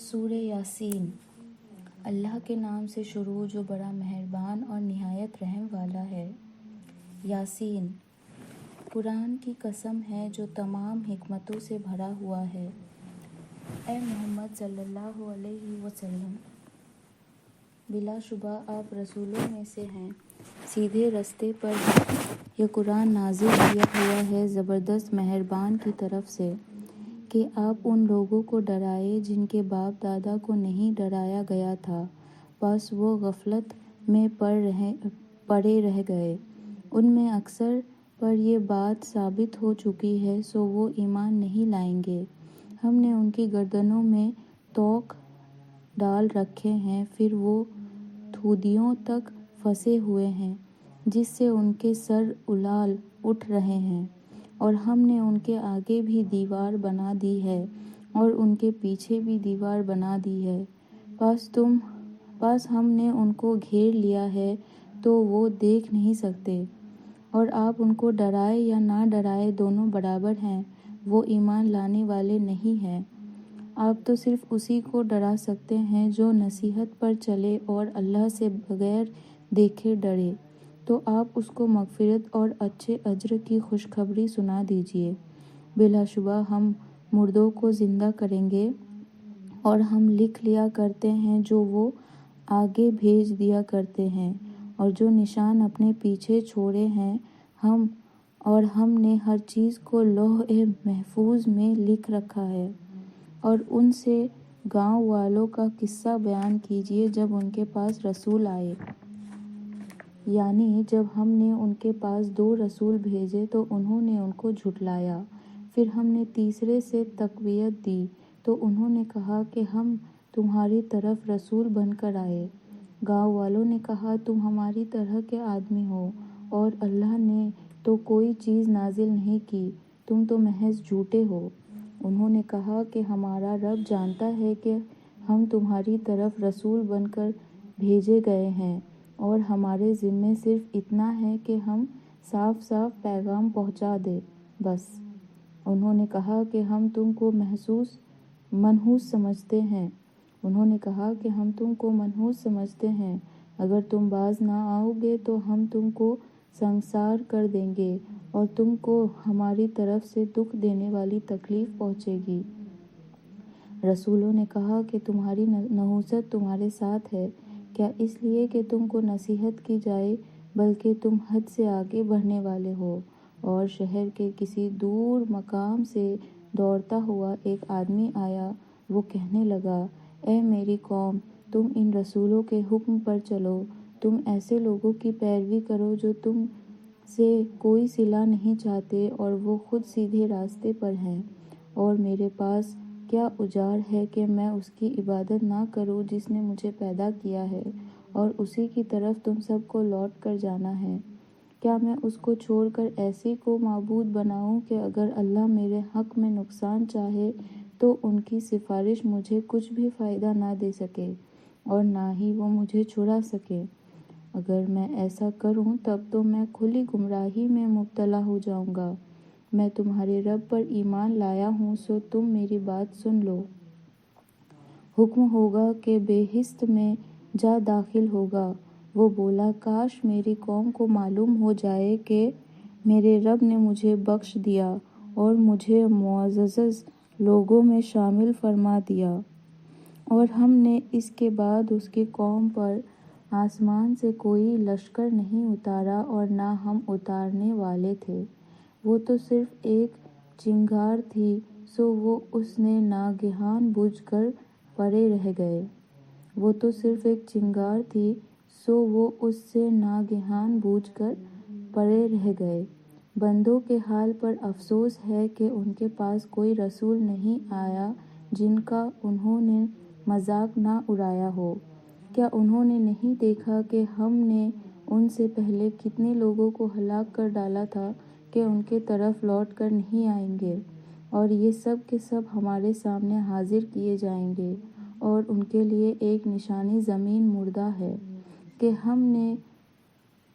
سورہ یاسین۔ اللہ کے نام سے شروع جو بڑا مہربان اور نہایت رحم والا ہے۔ یاسین، قرآن کی قسم ہے جو تمام حکمتوں سے بھرا ہوا ہے۔ اے محمد صلی اللہ علیہ وسلم، بلا شبہ آپ رسولوں میں سے ہیں، سیدھے رستے پر ہیں۔ یہ قرآن نازل کیا ہوا ہے زبردست مہربان کی طرف سے کہ آپ ان لوگوں کو ڈرائیں جن کے باپ دادا کو نہیں ڈرایا گیا تھا، بس وہ غفلت میں پڑے رہ گئے۔ ان میں اکثر پر یہ بات ثابت ہو چکی ہے سو وہ ایمان نہیں لائیں گے۔ ہم نے ان کی گردنوں میں طوق ڈال رکھے ہیں، پھر وہ تھودیوں تک پھنسے ہوئے ہیں جس سے ان کے سر اولال اٹھ رہے ہیں، اور ہم نے ان کے آگے بھی دیوار بنا دی ہے اور ان کے پیچھے بھی دیوار بنا دی ہے، بس ہم نے ان کو گھیر لیا ہے تو وہ دیکھ نہیں سکتے۔ اور آپ ان کو ڈرائیں یا نہ ڈرائیں دونوں برابر ہیں، وہ ایمان لانے والے نہیں ہیں۔ آپ تو صرف اسی کو ڈرا سکتے ہیں جو نصیحت پر چلے اور اللہ سے بغیر دیکھے ڈرے، تو آپ اس کو مغفرت اور اچھے اجر کی خوشخبری سنا دیجئے۔ بلا شبہ ہم مردوں کو زندہ کریں گے، اور ہم لکھ لیا کرتے ہیں جو وہ آگے بھیج دیا کرتے ہیں، اور جو نشان اپنے پیچھے چھوڑے ہیں ہم نے ہر چیز کو لوح محفوظ میں لکھ رکھا ہے۔ اور ان سے گاؤں والوں کا قصہ بیان کیجئے جب ان کے پاس رسول آئے، یعنی جب ہم نے ان کے پاس 2 رسول بھیجے تو انہوں نے ان کو جھٹلایا، پھر ہم نے تیسرے سے تقویت دی تو انہوں نے کہا کہ ہم تمہاری طرف رسول بن کر آئے۔ گاؤں والوں نے کہا تم ہماری طرح کے آدمی ہو اور اللہ نے تو کوئی چیز نازل نہیں کی، تم تو محض جھوٹے ہو۔ انہوں نے کہا کہ ہمارا رب جانتا ہے کہ ہم تمہاری طرف رسول بن کر بھیجے گئے ہیں، اور ہمارے ذمے صرف اتنا ہے کہ ہم صاف صاف پیغام پہنچا دیں، بس۔ انہوں نے کہا کہ ہم تم کو منحوس سمجھتے ہیں، اگر تم باز نہ آؤ گے تو ہم تم کو سنسار کر دیں گے اور تم کو ہماری طرف سے دکھ دینے والی تکلیف پہنچے گی۔ رسولوں نے کہا کہ تمہاری نحوست تمہارے ساتھ ہے کیا اس لیے کہ تم کو نصیحت کی جائے، بلکہ تم حد سے آگے بڑھنے والے ہو۔ اور شہر کے کسی دور مقام سے دوڑتا ہوا ایک آدمی آیا، وہ کہنے لگا، اے میری قوم، تم ان رسولوں کے حکم پر چلو، تم ایسے لوگوں کی پیروی کرو جو تم سے کوئی صلہ نہیں چاہتے اور وہ خود سیدھے راستے پر ہیں، اور میرے پاس کیا اجار ہے کہ میں اس کی عبادت نہ کروں جس نے مجھے پیدا کیا ہے، اور اسی کی طرف تم سب کو لوٹ کر جانا ہے۔ کیا میں اس کو چھوڑ کر ایسی کو معبود بناؤں کہ اگر اللہ میرے حق میں نقصان چاہے تو ان کی سفارش مجھے کچھ بھی فائدہ نہ دے سکے اور نہ ہی وہ مجھے چھڑا سکے؟ اگر میں ایسا کروں تب تو میں کھلی گمراہی میں مبتلا ہو جاؤں گا۔ میں تمہارے رب پر ایمان لایا ہوں سو تم میری بات سن لو۔ حکم ہوگا کہ بہشت میں جا داخل ہوگا۔ وہ بولا، کاش میری قوم کو معلوم ہو جائے کہ میرے رب نے مجھے بخش دیا اور مجھے معزز لوگوں میں شامل فرما دیا۔ اور ہم نے اس کے بعد اس کی قوم پر آسمان سے کوئی لشکر نہیں اتارا اور نہ ہم اتارنے والے تھے۔ وہ تو صرف ایک چنگار تھی سو وہ اس سے ناگہان بجھ کر پڑے رہ گئے۔ بندوں کے حال پر افسوس ہے کہ ان کے پاس کوئی رسول نہیں آیا جن کا انہوں نے مذاق نہ اڑایا ہو۔ کیا انہوں نے نہیں دیکھا کہ ہم نے ان سے پہلے کتنے لوگوں کو ہلاک کر ڈالا تھا کہ ان کے طرف لوٹ کر نہیں آئیں گے، اور یہ سب کے سب ہمارے سامنے حاضر کیے جائیں گے، اور ان کے لیے ایک نشانی زمین مردہ ہے کہ ہم نے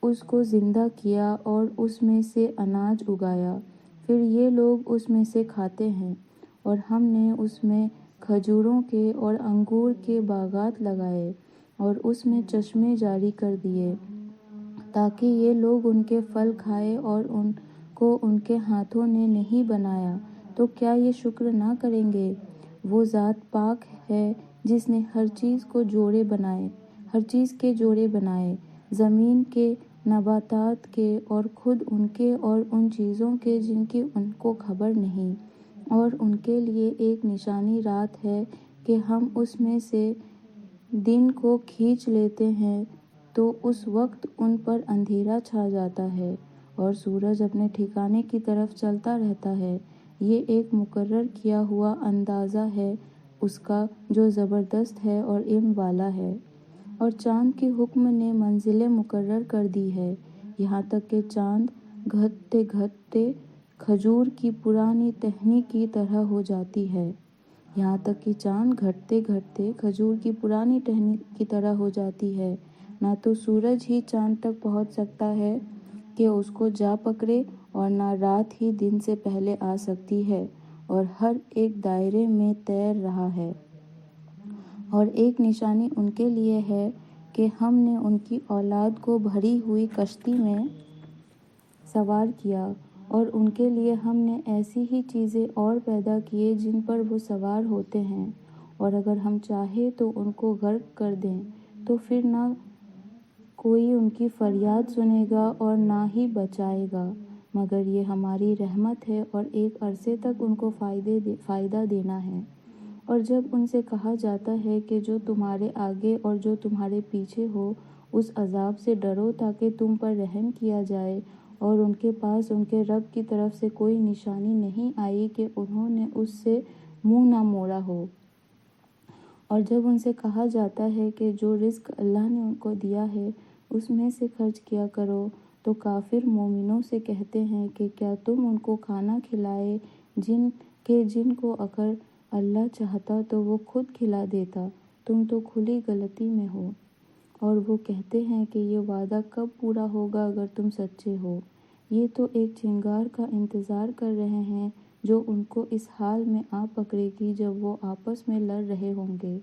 اس کو زندہ کیا اور اس میں سے اناج اگایا، پھر یہ لوگ اس میں سے کھاتے ہیں، اور ہم نے اس میں کھجوروں کے اور انگور کے باغات لگائے اور اس میں چشمے جاری کر دیے تاکہ یہ لوگ ان کے پھل کھائیں، اور ان کو ان کے ہاتھوں نے نہیں بنایا تو کیا یہ شکر نہ کریں گے؟ وہ ذات پاک ہے جس نے ہر چیز کے جوڑے بنائے، زمین کے، نباتات کے، اور خود ان کے اور ان چیزوں کے جن کی ان کو خبر نہیں، اور ان کے لیے ایک نشانی رات ہے کہ ہم اس میں سے دن کو کھینچ لیتے ہیں تو اس وقت ان پر اندھیرا چھا جاتا ہے اور سورج اپنے ٹھکانے کی طرف چلتا رہتا ہے۔ یہ ایک مقرر کیا ہوا اندازہ ہے اس کا جو زبردست ہے اور علم والا ہے، اور چاند کے حکم نے منزلیں مقرر کر دی ہے، یہاں تک کہ چاند گھٹتے گھٹتے کھجور کی پرانی ٹہنی کی طرح ہو جاتی ہے۔ یہاں تک کہ چاند گھٹتے گھٹتے کھجور کی پرانی ٹہنی کی طرح ہو جاتی ہے، نہ تو سورج ہی چاند تک پہنچ سکتا ہے کہ اس کو جا پکڑے، اور نہ رات ہی دن سے پہلے آ سکتی ہے، اور ہر ایک دائرے میں تیر رہا ہے۔ اور ایک نشانی ان کے لیے ہے کہ ہم نے ان کی اولاد کو بھری ہوئی کشتی میں سوار کیا، اور ان کے لیے ہم نے ایسی ہی چیزیں اور پیدا کیے جن پر وہ سوار ہوتے ہیں، اور اگر ہم چاہیں تو ان کو غرق کر دیں تو پھر نہ کوئی ان کی فریاد سنے گا اور نہ ہی بچائے گا، مگر یہ ہماری رحمت ہے اور ایک عرصے تک ان کو فائدہ دینا ہے۔ اور جب ان سے کہا جاتا ہے کہ جو تمہارے آگے اور جو تمہارے پیچھے ہو اس عذاب سے ڈرو تاکہ تم پر رحم کیا جائے، اور ان کے پاس ان کے رب کی طرف سے کوئی نشانی نہیں آئی کہ انہوں نے اس سے منہ نہ موڑا ہو، اور جب ان سے کہا جاتا ہے کہ جو رزق اللہ نے ان کو دیا ہے اس میں سے خرچ کیا کرو، تو کافر مومنوں سے کہتے ہیں کہ کیا تم ان کو کھانا کھلائے جن کو اگر اللہ چاہتا تو وہ خود کھلا دیتا، تم تو کھلی غلطی میں ہو۔ اور وہ کہتے ہیں کہ یہ وعدہ کب پورا ہوگا اگر تم سچے ہو؟ یہ تو ایک چنگار کا انتظار کر رہے ہیں جو ان کو اس حال میں آ پکڑے گی جب وہ آپس میں لڑ رہے ہوں گے،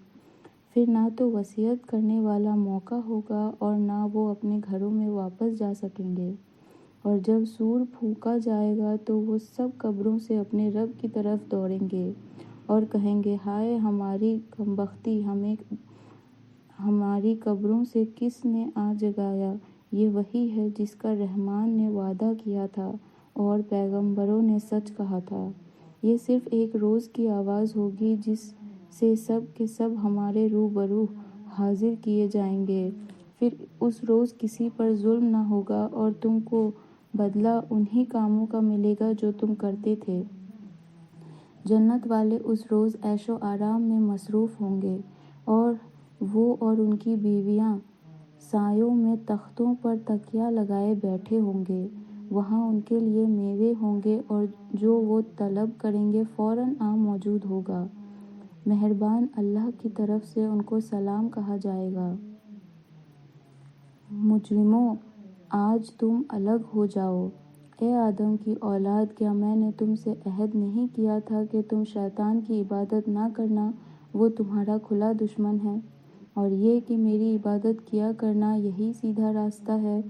پھر نہ تو وصیت کرنے والا موقع ہوگا اور نہ وہ اپنے گھروں میں واپس جا سکیں گے، اور جب سور پھونکا جائے گا تو وہ سب قبروں سے اپنے رب کی طرف دوڑیں گے اور کہیں گے، ہائے ہماری کمبختی، ہمیں ہماری قبروں سے کس نے آ جگایا؟ یہ وہی ہے جس کا رحمان نے وعدہ کیا تھا اور پیغمبروں نے سچ کہا تھا۔ یہ صرف ایک روز کی آواز ہوگی جس سے سب کے سب ہمارے روبرو حاضر کیے جائیں گے، پھر اس روز کسی پر ظلم نہ ہوگا اور تم کو بدلہ انہی کاموں کا ملے گا جو تم کرتے تھے۔ جنت والے اس روز عیش و آرام میں مصروف ہوں گے، اور وہ اور ان کی بیویاں سایوں میں تختوں پر تکیہ لگائے بیٹھے ہوں گے، وہاں ان کے لیے میوے ہوں گے اور جو وہ طلب کریں گے فوراً موجود ہوگا۔ مہربان اللہ کی طرف سے ان کو سلام کہا جائے گا۔ مجرموں، آج تم الگ ہو جاؤ۔ اے آدم کی اولاد، کیا میں نے تم سے عہد نہیں کیا تھا کہ تم شیطان کی عبادت نہ کرنا، وہ تمہارا کھلا دشمن ہے، اور یہ کہ میری عبادت کیا کرنا یہی سیدھا راستہ ہے؟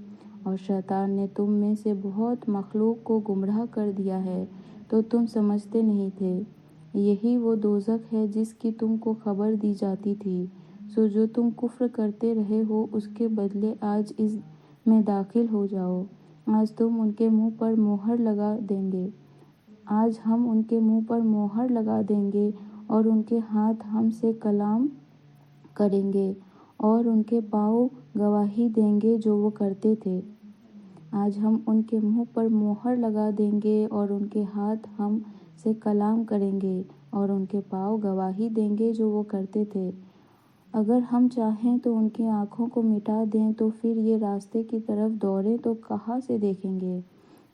اور شیطان نے تم میں سے بہت مخلوق کو گمراہ کر دیا ہے تو تم سمجھتے نہیں تھے۔ یہی وہ دوزخ ہے جس کی تم کو خبر دی جاتی تھی، سو جو تم کفر کرتے رہے ہو اس کے بدلے آج اس میں داخل ہو جاؤ۔ آج ہم ان کے منہ پر مہر لگا دیں گے اور ان کے ہاتھ ہم سے کلام کریں گے اور ان کے پاؤں گواہی دیں گے جو وہ کرتے تھے۔ آج ہم ان کے منہ پر مہر لگا دیں گے اور ان کے ہاتھ ہم سے کلام کریں گے اور ان کے پاؤں گواہی دیں گے جو وہ کرتے تھے۔ اگر ہم چاہیں تو ان کی آنکھوں کو مٹا دیں تو پھر یہ راستے کی طرف دوڑیں تو کہاں سے دیکھیں گے،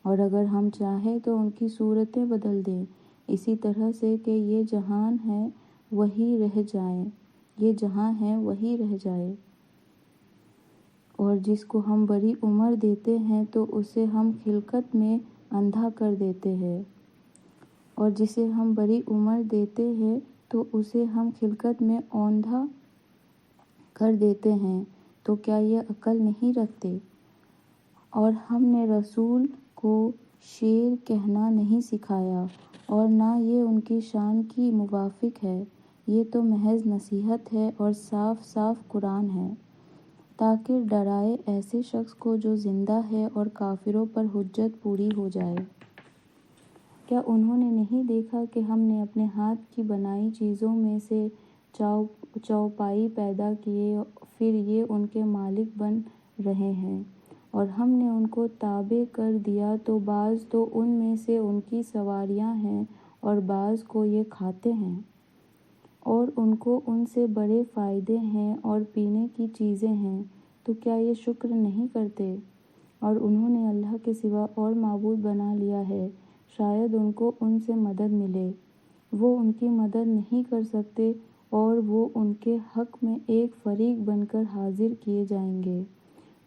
اور اگر ہم چاہیں تو ان کی صورتیں بدل دیں اسی طرح سے کہ یہ جہاں ہیں وہیں رہ جائے۔ اور جس کو ہم بڑی عمر دیتے ہیں تو اسے ہم خلقت میں اندھا کر دیتے ہیں، اور جسے ہم بڑی عمر دیتے ہیں تو تو اسے ہم خلقت میں اوندھا کر دیتے ہیں، تو کیا یہ عقل نہیں رکھتے؟ اور ہم نے رسول کو شعر کہنا نہیں سکھایا، اور نہ یہ ان کی شان کی موافق ہے، یہ تو محض نصیحت ہے اور صاف صاف قرآن ہے، تاکہ ڈرائے ایسے شخص کو جو زندہ ہے اور کافروں پر حجت پوری ہو جائے۔ کیا انہوں نے نہیں دیکھا کہ ہم نے اپنے ہاتھ کی بنائی چیزوں میں سے چوپائی پیدا کیے، پھر یہ ان کے مالک بن رہے ہیں، اور ہم نے ان کو تابع کر دیا، تو بعض تو ان میں سے ان کی سواریاں ہیں اور بعض کو یہ کھاتے ہیں، اور ان کو ان سے بڑے فائدے ہیں اور پینے کی چیزیں ہیں، تو کیا یہ شکر نہیں کرتے؟ اور انہوں نے اللہ کے سوا اور معبود بنا لیا ہے، شاید ان کو ان سے مدد ملے، وہ ان کی مدد نہیں کر سکتے، اور وہ ان کے حق میں ایک فریق بن کر حاضر کیے جائیں گے۔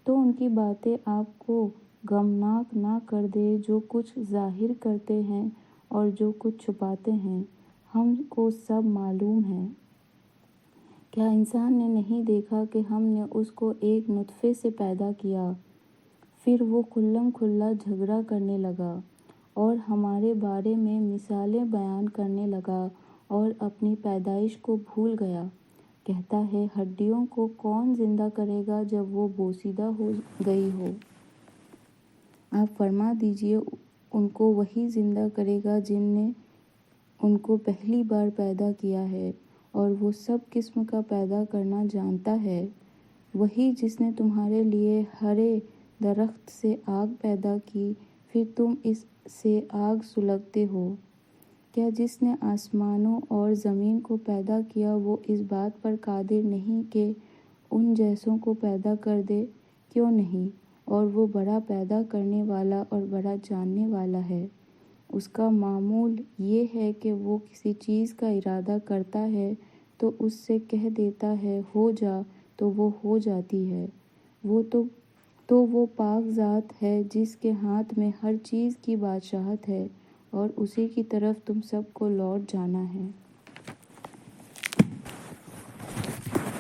تو ان کی باتیں آپ کو غمناک نہ کر دے، جو کچھ ظاہر کرتے ہیں اور جو کچھ چھپاتے ہیں، ہم کو سب معلوم ہے۔ کیا انسان نے نہیں دیکھا کہ ہم نے اس کو ایک نطفے سے پیدا کیا، پھر وہ کھلم کھلا جھگڑا کرنے لگا اور ہمارے بارے میں مثالیں بیان کرنے لگا اور اپنی پیدائش کو بھول گیا، کہتا ہے ہڈیوں کو کون زندہ کرے گا جب وہ بوسیدہ ہو گئی ہو؟ آپ فرما دیجئے ان کو وہی زندہ کرے گا جن نے ان کو پہلی بار پیدا کیا ہے، اور وہ سب قسم کا پیدا کرنا جانتا ہے، وہی جس نے تمہارے لیے ہرے درخت سے آگ پیدا کی، پھر تم اس سے آگ سلگتے ہو۔ کیا جس نے آسمانوں اور زمین کو پیدا کیا وہ اس بات پر قادر نہیں کہ ان جیسوں کو پیدا کر دے؟ کیوں نہیں؟ اور وہ بڑا پیدا کرنے والا اور بڑا جاننے والا ہے۔ اس کا معمول یہ ہے کہ وہ کسی چیز کا ارادہ کرتا ہے تو اس سے کہہ دیتا ہے ہو جا، تو وہ ہو جاتی ہے۔ وہ پاک ذات ہے جس کے ہاتھ میں ہر چیز کی بادشاہت ہے، اور اسی کی طرف تم سب کو لوٹ جانا ہے۔